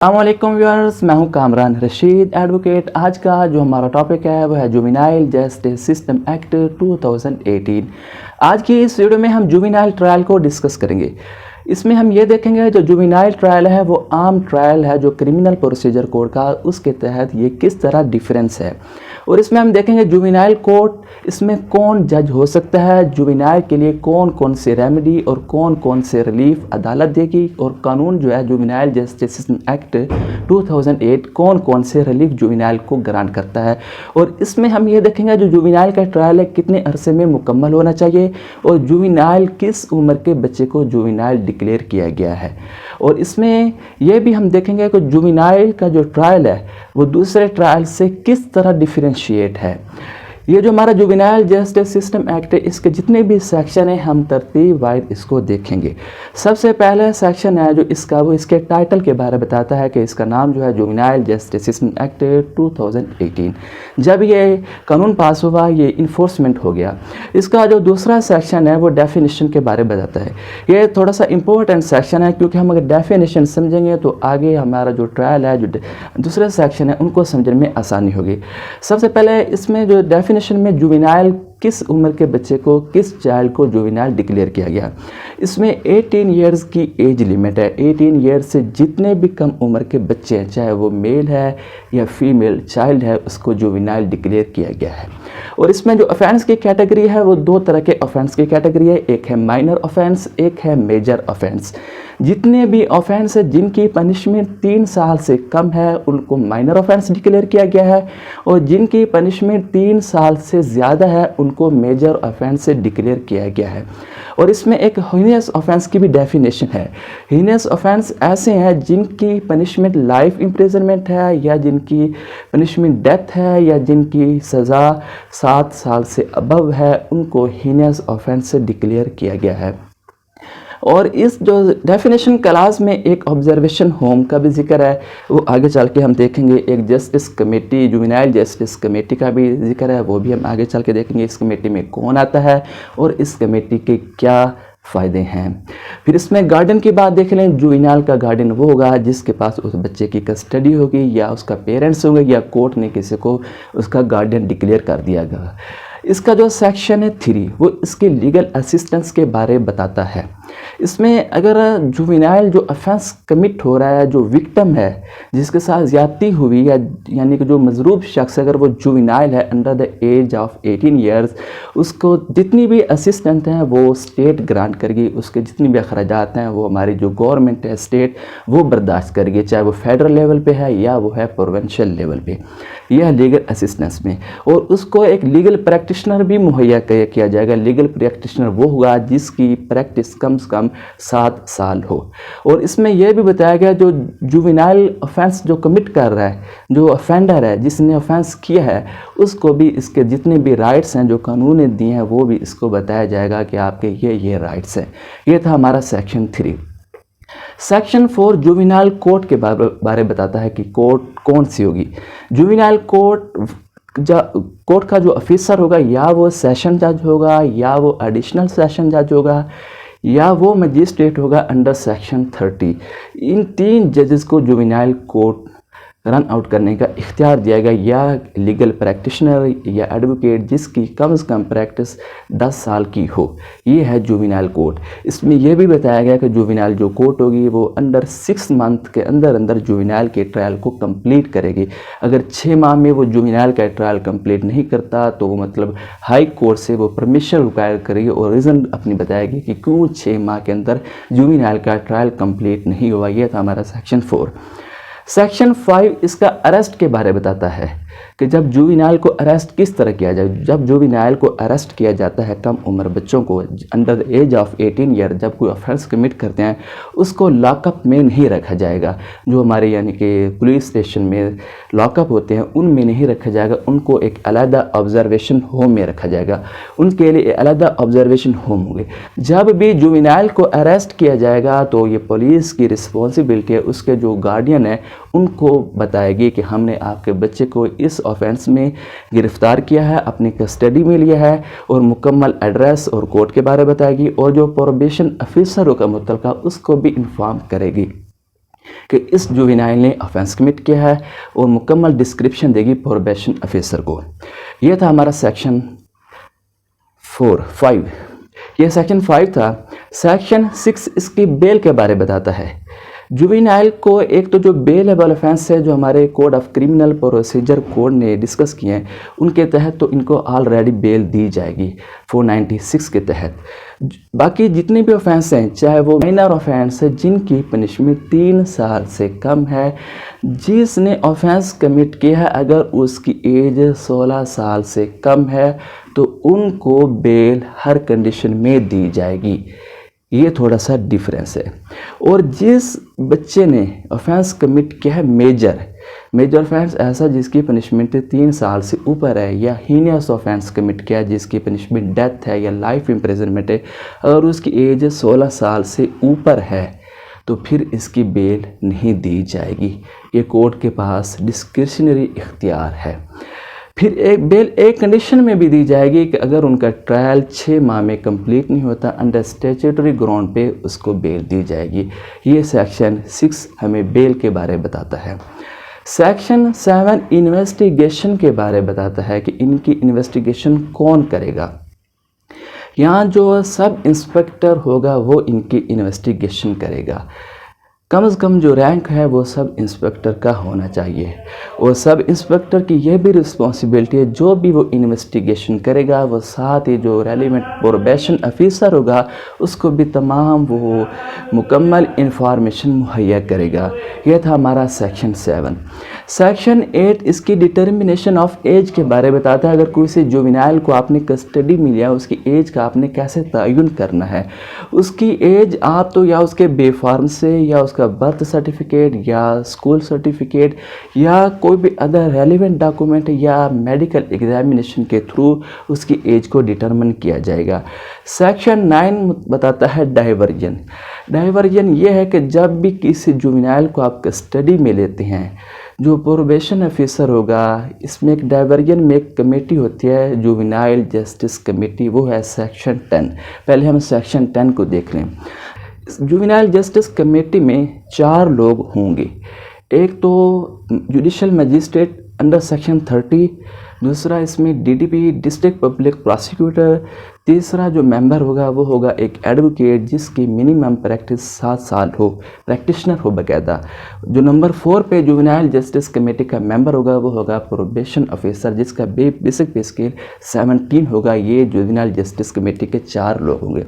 अस्सलामुअलैकुम व्यूअर्स, मैं हूं कामरान रशीद एडवोकेट। आज का जो हमारा टॉपिक है वह है जुवेनाइल जस्टिस सिस्टम एक्ट 2018। आज की इस वीडियो में हम जुवेनाइल ट्रायल को डिस्कस करेंगे। इसमें हम ये देखेंगे जो जुवेनाइल ट्रायल है वो आम ट्रायल है जो क्रिमिनल प्रोसीजर कोड का, उसके तहत ये किस तरह डिफरेंस है। और इसमें हम देखेंगे जुवेनाइल कोर्ट, इसमें कौन जज हो सकता है, जुवेनाइल के लिए कौन कौन से रेमेडी और कौन कौन से रिलीफ अदालत देगी, और कानून जो है जुवेनाइल जस्टिस सिस्टम एक्ट 2008 कौन कौन से रिलीफ जुवेनाइल को ग्रांट करता है। और इसमें हम ये देखेंगे जो जुवेनाइल का ट्रायल है कितने अरसे में मुकम्मल होना चाहिए, और जुवेनाइल किस उम्र के बच्चे को जुवेनाइल डिक्लेयर किया गया है। और इसमें यह भी हम देखेंगे कि जुवेनाइल का जो ट्रायल है वो दूसरे ट्रायल से किस तरह डिफरेंशिएट है। ये जो हमारा जुवेनाइल जस्टिस सिस्टम एक्ट है इसके जितने भी सेक्शन हैं हम तरतीब वाइज इसको देखेंगे। सबसे पहले सेक्शन है जो इसका वो इसके टाइटल के बारे में बताता है कि इसका नाम जो है जुवेनाइल जस्टिस सिस्टम एक्ट 2018। जब ये कानून पास हुआ ये इन्फोर्समेंट हो गया। इसका जो दूसरा सेक्शन है वो डेफिनेशन के बारे में बताता है। ये थोड़ा सा इम्पोर्टेंट सेक्शन है क्योंकि हम अगर डेफिनेशन समझेंगे तो आगे हमारा जो ट्रायल है जो दूसरे सेक्शन है उनको समझने में आसानी होगी। सबसे पहले इसमें जो डेफिनेशन में जुवेनाइल किस उम्र के बच्चे को, किस चाइल्ड को जुवेनाइल डिक्लेयर किया गया। इसमें 18 ईयर्स की एज लिमिट है। 18 ईयर्स से जितने भी कम उम्र के बच्चे हैं, चाहे वो मेल है या फीमेल चाइल्ड है, उसको जुवेनाइल डिक्लेयर किया गया है। और इसमें जो ऑफेंस की कैटेगरी है वो दो तरह के ऑफेंस की कैटेगरी है, एक है माइनर ऑफेंस, एक है मेजर ऑफेंस। जितने भी ऑफेंस है जिनकी पनिशमेंट 3 साल से कम है उनको माइनर ऑफेंस डिक्लेयर किया गया है, और जिनकी पनिशमेंट 3 साल से ज़्यादा है उनको मेजर ऑफेंस से डिक्लेयर किया गया है। और इसमें एक हीनियस ऑफेंस की भी डेफिनेशन है। हीनियस ऑफेंस ऐसे हैं जिनकी पनिशमेंट लाइफ इम्प्रिजनमेंट है, या जिनकी पनिशमेंट डेथ है, या जिनकी सज़ा 7 साल से अबव है, उनको हीनियस ऑफेंस से डिक्लेयर किया गया है। और इस जो डेफिनेशन क्लास में एक ऑब्जर्वेशन होम का भी जिक्र है, वो आगे चल के हम देखेंगे। एक justice committee, juvenile justice committee का भी जिक्र है, वो भी हम आगे चल के देखेंगे इस कमेटी में कौन आता है और इस कमेटी के क्या फ़ायदे हैं। फिर इसमें गार्डियन की बात देख लें। जुवेनाइल का गार्डियन वो होगा जिसके पास उस बच्चे की कस्टडी होगी, या उसका पेरेंट्स होंगे, या कोर्ट ने किसी को उसका गार्डियन डिक्लेयर कर दिया गया। इसका जो सेक्शन है 3 वो इसके लीगल असिस्टेंस के बारे में बताता है। इसमें अगर जुवेनाइल जो ऑफेंस कमिट हो रहा है, जो विक्टिम है जिसके साथ ज़्यादती हुई, या यानी कि जो मजरूब शख्स अगर वो जुवेनाइल है under the age of 18 years, उसको जितनी भी असिस्टेंट हैं वो स्टेट ग्रांट करेगी। उसके जितनी भी अखराजात हैं वो हमारी जो गवर्नमेंट है स्टेट वो बर्दाश्त करेगी, चाहे वो फेडरल लेवल पे है या वो है प्रोविंशियल लेवल पे। यह है लीगल असिस्टेंस में। और उसको एक लीगल प्रैक्टिशनर भी मुहैया किया जाएगा। लीगल प्रैक्टिशनर वो होगा जिसकी प्रैक्टिस कम से कम 7 साल हो। और इसमें यह भी बताया गया जो जुवेनाइल ऑफेंस जो कमिट कर रहा है, जो ऑफेंडर है जिसने ऑफेंस किया है, उसको भी इसके जितने भी राइट्स हैं जो कानून ने दिए हैं वो भी इसको बताया जाएगा कि आपके ये राइट्स हैं। ये था हमारा सेक्शन 3। सेक्शन 4 जुवेनाइल कोर्ट के बारे बताता है कि कोर्ट कौन सी होगी। जुवेनाइल कोर्ट का जो ऑफिसर होगा या वो सेशन जज होगा, या वो एडिशनल सेशन जज होगा, या वो मजिस्ट्रेट होगा अंडर सेक्शन 30। इन 3 जजेस को जुवेनाइल कोर्ट रन आउट करने का इख्तियार दिया गया, या लीगल प्रैक्टिशनर या एडवोकेट जिसकी कम से कम प्रैक्टिस 10 साल की हो। ये है जुवेनाइल कोर्ट। इसमें यह भी बताया गया कि जुवेनाइल जो कोर्ट होगी वो अंडर 6 मंथ के अंदर अंदर जुवेनाइल के ट्रायल को कंप्लीट करेगी। अगर 6 माह में वो जुवेनाइल का ट्रायल कंप्लीट नहीं करता तो वो मतलब हाई कोर्ट से वो परमिशन रिक्वायर करेगी और रीज़न अपनी बताएगी कि क्यों 6 माह के अंदर जुवेनाइल का ट्रायल कंप्लीट नहीं हुआ। यह था हमारा सेक्शन 4। सेक्शन 5 इसका अरेस्ट के बारे में बताता है कि जब जुवेनाइल को अरेस्ट किस तरह किया जाए। जब जुवेनाइल को अरेस्ट किया जाता है, कम उम्र बच्चों को under the age of 18 year जब कोई ऑफेंस कमिट करते हैं, उसको लॉकअप में नहीं रखा जाएगा। जो हमारे यानी कि पुलिस स्टेशन में लॉकअप होते हैं उनमें नहीं रखा जाएगा, उनको एक अलहदा ऑब्जर्वेशन होम में रखा जाएगा। उनके लिए अलहदा ऑब्जर्वेशन होम होंगे। जब भी जुवेनाइल को अरेस्ट किया जाएगा तो ये पुलिस की रिस्पॉन्सिबिलिटी है, उसके जो गार्डियन है उनको बताएगी कि हमने आपके बच्चे को इस ऑफेंस में गिरफ्तार किया है, अपनी कस्टडी में लिया है, और मुकम्मल एड्रेस और कोर्ट के बारे में बताएगी, और जो प्रोबेशन ऑफिसर होगा मुतलका उसको भी इन्फॉर्म करेगी। कि इस जुवेनाइल ने ऑफेंस कमिट किया है और मुकम्मल डिस्क्रिप्शन देगी प्रोबेशन ऑफिसर को। यह था हमारा सेक्शन 5। यह सेक्शन 5 था। सेक्शन 6 इसकी बेल के बारे में बताता है। जुवेनाइल को एक तो जो बेलेबल ऑफेंस है जो हमारे code of criminal procedure code ने डिस्कस किए हैं उनके तहत तो इनको ऑलरेडी बेल दी जाएगी 496 के तहत। बाकी जितने भी ऑफेंस हैं चाहे वो माइनर ऑफेंस है जिनकी पनिशमेंट 3 साल से कम है, जिसने ऑफेंस कमिट किया है अगर उसकी एज 16 साल से कम है तो उनको बेल हर कंडीशन में दी जाएगी। ये थोड़ा सा डिफरेंस है। और जिस बच्चे ने ऑफेंस कमिट किया है मेजर ऑफेंस ऐसा जिसकी पनिशमेंट 3 साल से ऊपर है, या हीनियस ऑफेंस कमिट किया जिसकी पनिशमेंट डेथ है या लाइफ इम्प्रिजनमेंट है, और उसकी एज 16 साल से ऊपर है तो फिर इसकी बेल नहीं दी जाएगी। ये कोर्ट के पास डिस्क्रिशनरी इख्तियार है। फिर एक बेल एक कंडीशन में भी दी जाएगी कि अगर उनका ट्रायल 6 माह में कंप्लीट नहीं होता अंडर स्टैट्यूटरी ग्राउंड पे उसको बेल दी जाएगी। ये सेक्शन 6 हमें बेल के बारे में बताता है। सेक्शन 7 इन्वेस्टिगेशन के बारे में बताता है कि इनकी इन्वेस्टिगेशन कौन करेगा। यहाँ जो सब इंस्पेक्टर होगा वो इनकी इन्वेस्टिगेशन करेगा। कम से कम जो रैंक है वो सब इंस्पेक्टर का होना चाहिए, और सब इंस्पेक्टर की यह भी रिस्पॉन्सिबिलिटी है जो भी वो इन्वेस्टिगेशन करेगा वो साथ ही जो रेलिवेंट प्रोबेशन ऑफिसर होगा उसको भी तमाम वो मुकम्मल इंफॉर्मेशन मुहैया करेगा। यह था हमारा सेक्शन 7। सेक्शन 8 इसकी डिटर्मिनेशन ऑफ एज के बारे में बताता है। अगर कोई से जुवेनाइल को आपने कस्टडी में लिया उसकी एज का आपने कैसे तयन करना है। उसकी एज आप तो या उसके बेफार्म से या उसका बर्थ सर्टिफिकेट या स्कूल सर्टिफिकेट या कोई भी अदर रेलिवेंट डॉक्यूमेंट या मेडिकल एग्जामिनेशन के थ्रू उसकी एज को डिटरमिन किया जाएगा। सेक्शन 9 बताता है डाइवर्जन ये है कि जब भी किसी जुवेनाइल को आप कस्टडी में लेते हैं जो प्रोबेशन ऑफिसर होगा, इसमें एक डाइवर्जन में एक कमेटी होती है जुवेनाइल जस्टिस कमेटी, वो है सेक्शन 10। पहले हम सेक्शन 10 को देख लें। जुवेनाइल जस्टिस कमेटी में 4 लोग होंगे। एक तो जुडिशल मजिस्ट्रेट अंडर सेक्शन 30, दूसरा इसमें डीडीपी डिस्ट्रिक्ट पब्लिक प्रोसिक्यूटर, तीसरा जो मेंबर होगा वो होगा एक एडवोकेट जिसकी मिनिमम प्रैक्टिस 7 साल हो, प्रैक्टिशनर हो बाकायदा। जो नंबर 4 पे जुवेनाइल जस्टिस कमेटी का मेंबर होगा वो होगा प्रोबेशन ऑफिसर जिसका बेसिक पे स्केल 17 होगा। ये जुवेनाइल जस्टिस कमेटी के 4 लोग होंगे।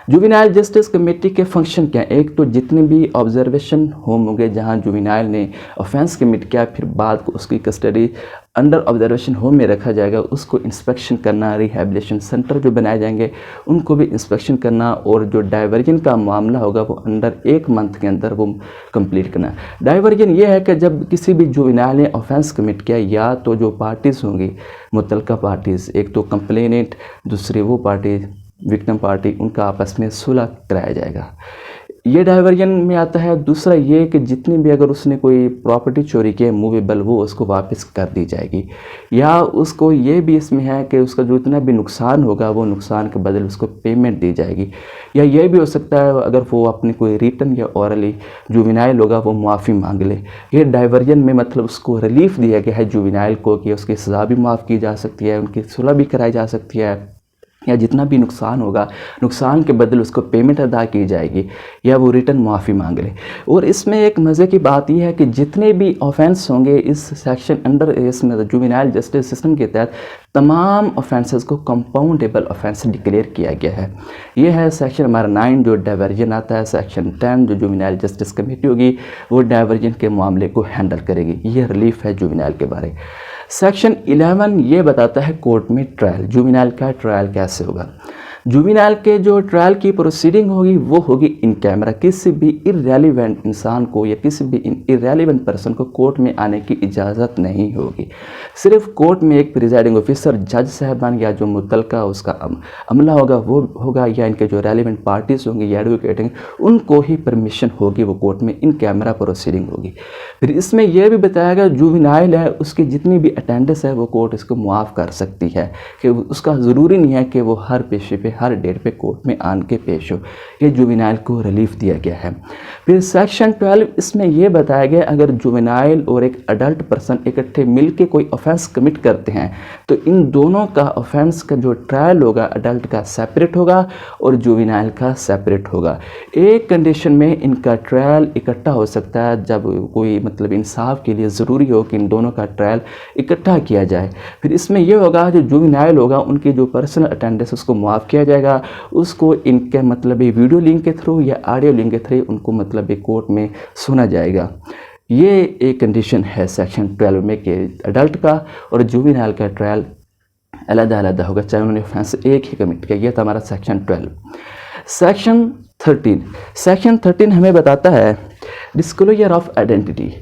जुवेनाइल जस्टिस कमेटी के फंक्शन क्या है? एक तो जितने भी ऑब्जर्वेशन होम होंगे जहां जुवेनाइल ने ऑफेंस कमिट किया फिर बाद को उसकी कस्टडी अंडर ऑब्जर्वेशन होम में रखा जाएगा, उसको इंस्पेक्शन करना, रिहैबिलिटेशन सेंटर जो बनाए जाएंगे उनको भी इंस्पेक्शन करना, और जो डाइवर्जन का मामला होगा वो अंडर 1 मंथ के अंदर वो कंप्लीट करना। डाइवर्जन ये है कि जब किसी भी जुवेनाइल ने ऑफेंस कमिट किया या तो जो पार्टीज़ होंगी मुतलका पार्टीज़, एक तो कंप्लेनेंट दूसरी वो पार्टी विक्टिम पार्टी, उनका आपस में सुलह कराया जाएगा। ये डाइवर्जन में आता है। दूसरा ये कि जितनी भी अगर उसने कोई प्रॉपर्टी चोरी की है मूवेबल वो उसको वापस कर दी जाएगी, या उसको ये भी इसमें है कि उसका जो इतना भी नुकसान होगा वो नुकसान के बदले उसको पेमेंट दी जाएगी। या ये भी हो सकता है अगर वो अपनी कोई रिटर्न या ऑरली जुवेनाइल होगा वो माफ़ी मांग ले। ये डाइवर्जन में मतलब उसको रिलीफ दिया गया है जुवेनाइल को कि उसकी सज़ा भी माफ़ की जा सकती है, उनकी सुलह भी कराई जा सकती है, या जितना भी नुकसान होगा नुकसान के बदले उसको पेमेंट अदा की जाएगी, या वो रिटर्न माफ़ी मांग ले। और इसमें एक मज़े की बात यह है कि जितने भी ऑफेंस होंगे इस सेक्शन अंडर इसमें जुवेनाइल जस्टिस सिस्टम के तहत तमाम ऑफेंसेस को कंपाउंडेबल ऑफेंस डिक्लेयर किया गया है। ये है सेक्शन हमारा 9 जो डाइवर्जन आता है। सेक्शन 10 जो जुवेनाइल जस्टिस कमेटी होगी वो डाइवर्जन के मामले को हैंडल करेगी। ये रिलीफ है जुवेनाइल के बारे। सेक्शन 11 ये बताता है कोर्ट में ट्रायल, जुवेनाइल का ट्रायल कैसे होगा। जुवेनाइल के जो ट्रायल की प्रोसीडिंग होगी वो होगी इन कैमरा। किसी भी इर्रेलेवेंट इंसान को या किसी भी इर्रेलेवेंट पर्सन को कोर्ट में आने की इजाज़त नहीं होगी। सिर्फ कोर्ट में एक प्रिजाइडिंग ऑफिसर, जज साहबान या जो मुतलका उसका अमला होगा वो होगा, या इनके जो रेलिवेंट पार्टीज़ होंगी या एडवोकेट होंगे उनको ही परमिशन होगी, वो कोर्ट में इन कैमरा प्रोसीडिंग होगी। फिर इसमें यह भी बताया गया जुवेनाइल है उसकी जितनी भी अटेंडेंस है वो कोर्ट इसको मुआफ़ कर सकती है, कि उसका ज़रूरी नहीं है कि वो हर पेशे पे हर डेट पे कोर्ट में आन के पेश हो। ये जुवेनाइल को रिलीफ दिया गया है। फिर सेक्शन 12 इसमें यह बताया गया अगर जुवेनाइल और एक अडल्ट पर्सन इकट्ठे मिलके कोई ऑफेंस कमिट करते हैं तो इन दोनों का ऑफेंस का जो ट्रायल होगा अडल्ट का सेपरेट होगा और जुवेनाइल का सेपरेट होगा। एक कंडीशन में इनका ट्रायल इकट्ठा हो सकता है जब कोई मतलब इंसाफ के लिए ज़रूरी हो कि इन दोनों का ट्रायल इकट्ठा किया जाए। फिर इसमें यह होगा जो जुवेनाइल होगा उनकी जो पर्सनल अटेंडेंस उसको मुआफ़ किया जाएगा, उसको इनके मतलब वीडियो लिंक के थ्रू या ऑडियो लिंक के थ्रू उनको मतलब कोर्ट में सुना जाएगा। ये एक कंडीशन है सेक्शन 12 में कि अडल्ट का और जुवेनाइल का ट्रायल अलग-अलग होगा, चाहे उन्होंने ऑफेंस एक ही कमिट किया। यह था हमारा सेक्शन 12। सेक्शन 13 हमें बताता है डिस्क्लोजर ऑफ आइडेंटिटी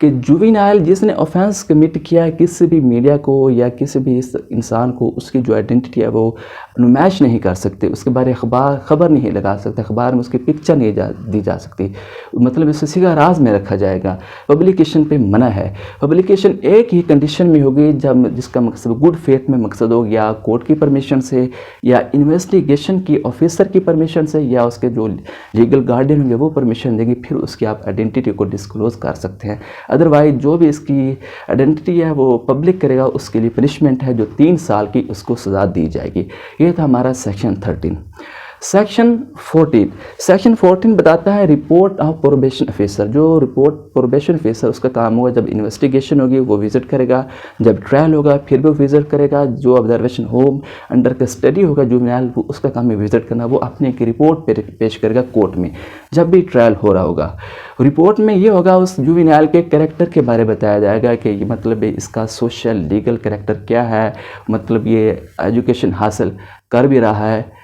कि जुवेनाइल जिसने ऑफेंस कमिट किया है किसी भी मीडिया को या किसी भी इंसान को उसकी जो आइडेंटिटी है वो नुमाइश नहीं कर सकते, उसके बारे में खबर नहीं लगा सकते, अखबार में उसकी पिक्चर नहीं दी जा सकती, मतलब इसे सीधा राज में रखा जाएगा। पब्लिकेशन पे मना है। पब्लिकेशन एक ही कंडीशन में होगी जब जिसका मकसद गुड फेथ में मकसद हो, या कोर्ट की परमिशन से या इन्वेस्टिगेशन की ऑफिसर की परमिशन से या उसके जो लीगल गार्डियन होंगे वो परमिशन देंगे, फिर उसकी आप आइडेंटिटी को डिस्क्लोज कर सकते हैं। अदरवाइज जो भी इसकी आइडेंटिटी है वो पब्लिक करेगा उसके लिए पनिशमेंट है जो 3 साल की उसको सज़ा दी जाएगी। ये था हमारा सेक्शन 13। सेक्शन 14 बताता है रिपोर्ट ऑफ प्रोबेशन ऑफिसर। जो रिपोर्ट प्रोबेशन ऑफिसर उसका काम होगा जब इन्वेस्टिगेशन होगी वो विज़िट करेगा, जब ट्रायल होगा फिर वो विज़िट करेगा, जो ऑब्जर्वेशन होम अंडर कस्टडी होगा जुवेनाइल वो उसका काम है विज़िट करना, वो अपने की रिपोर्ट पेश करेगा कोर्ट में जब भी ट्रायल हो रहा होगा। रिपोर्ट में ये होगा उस जुवेनाइल के कैरेक्टर के बारे में बताया जाएगा कि मतलब इसका सोशल लीगल कैरेक्टर क्या है, मतलब ये एजुकेशन हासिल कर भी रहा है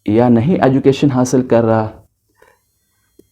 या नहीं एजुकेशन हासिल कर रहा,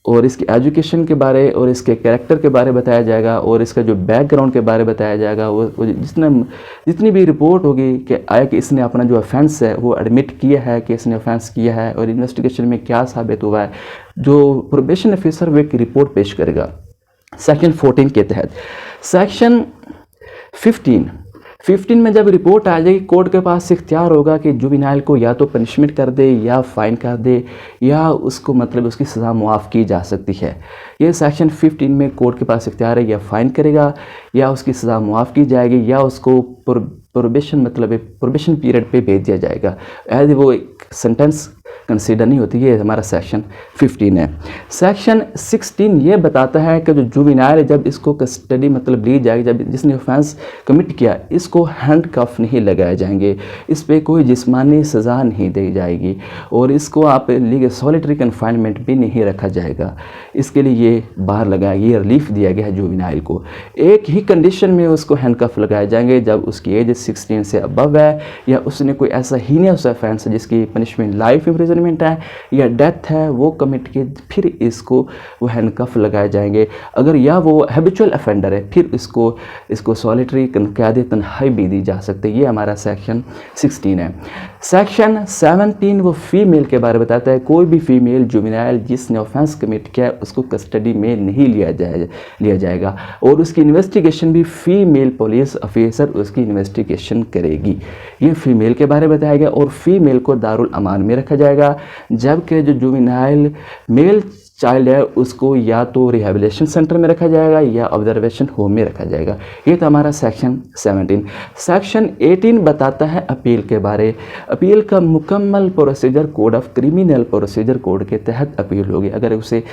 और इसकी एजुकेशन के बारे और इसके कैरेक्टर के बारे बताया जाएगा, और इसका जो बैकग्राउंड के बारे बताया जाएगा। वो जितनी भी रिपोर्ट होगी कि आया कि इसने अपना जो ऑफेंस है वो एडमिट किया है कि इसने ऑफेंस किया है और इन्वेस्टिगेशन में क्या साबित हुआ है, जो प्रोबेशन ऑफिसर वो एक रिपोर्ट पेश करेगा सेक्शन 14 के तहत। सेक्शन 15 में जब रिपोर्ट आ जाएगी कोर्ट के पास इख्तियार होगा कि जुवेनाइल को या तो पनिशमेंट कर दे या फ़ाइन कर दे या उसको मतलब उसकी सज़ा मुआफ़ की जा सकती है। ये सेक्शन 15 में कोर्ट के पास इख्तियार है, या फ़ाइन करेगा या उसकी सज़ा मुआफ़ की जाएगी या उसको प्रोबेशन मतलब प्रोबेशन पीरियड पे भेज दिया जाएगा। एज वो एक सेंटेंस कंसीडर नहीं होती। ये हमारा सेक्शन 15 है। सेक्शन 16 ये बताता है कि जो जुवेनाइल जब इसको कस्टडी मतलब ली जाएगी, जब जिसने ऑफेंस कमिट किया इसको हैंड कफ नहीं लगाए जाएंगे, इस पर कोई जिस्मानी सज़ा नहीं दी जाएगी और इसको आप लीगल सॉलिटरी कन्फाइनमेंट भी नहीं रखा जाएगा। इसके लिए ये बाहर लगाया, ये रिलीफ दिया गया है जुवेनाइल को। एक ही कंडीशन में उसको हैंड कफ लगाए जाएंगे जब उसकी एज 16 से अबव है या उसने कोई ऐसा हीनियस ऑफेंस है जिसकी पनिशमेंट लाइफ इम्प्रिजनमेंट है या डेथ है वो कमिट किए, फिर इसको वो हैंडकफ लगाए जाएंगे। अगर या वो हैबिचुअल ऑफेंडर है फिर इसको सॉलिटरी क़यादी तन्हाई भी दी जा सकती है। ये हमारा सेक्शन 16 है। सेक्शन 17 वो फीमेल के बारे में बताता है। कोई भी फीमेल जुवेनाइल जिसने ऑफेंस कमिट किया है उसको कस्टडी में नहीं लिया जाएगा और उसकी इन्वेस्टिगेशन भी फीमेल पुलिस ऑफिसर उसकी इन्वेस्टिगेशन करेगी। ये फीमेल के बारे में बताया गया और फीमेल को दारुल अमान में रखा जाएगा, जबकि जो जुवेनाइल मेल चाइल्ड है उसको या तो रिहेबिलिटेशन सेंटर में रखा जाएगा या ऑब्जर्वेशन होम में रखा जाएगा। ये तो हमारा सेक्शन 17। सेक्शन 18 बताता है अपील के बारे। अपील का मुकम्मल procedure code of criminal procedure code के तहत अपील होगी। अगर उसे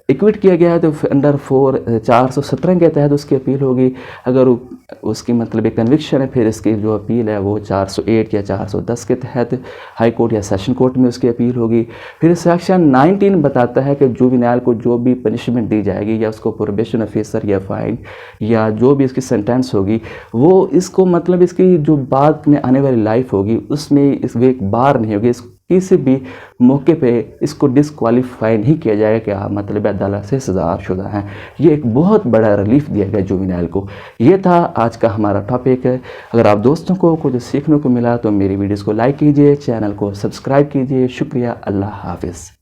इक्विट किया गया है तो अंडर 417 के तहत उसकी अपील होगी। अगर उसकी मतलब एक कन्विक्शन है फिर इसकी जो अपील है वो 408 या 410 के तहत हाई कोर्ट या सेशन कोर्ट में उसकी अपील होगी। फिर सेक्शन 19 बताता है कि जुवेनाइल को जो भी पनिशमेंट दी जाएगी या उसको प्रोबेशन ऑफिसर या फाइन या जो भी इसकी सेंटेंस होगी वो इसको मतलब इसकी जो बाद में आने वाली लाइफ होगी उसमें इस एक बार नहीं होगी, किसी भी मौके पे इसको डिस्क्वालीफाई नहीं किया जाएगा कि आप मतलब अदालत से सज़ाशुदा हैं। ये एक बहुत बड़ा रिलीफ दिया गया जुवेनाइल को। ये था आज का हमारा टॉपिक। अगर आप दोस्तों को कुछ सीखने को मिला तो मेरी वीडियोस को लाइक कीजिए, चैनल को सब्सक्राइब कीजिए। शुक्रिया। अल्लाह हाफिज़।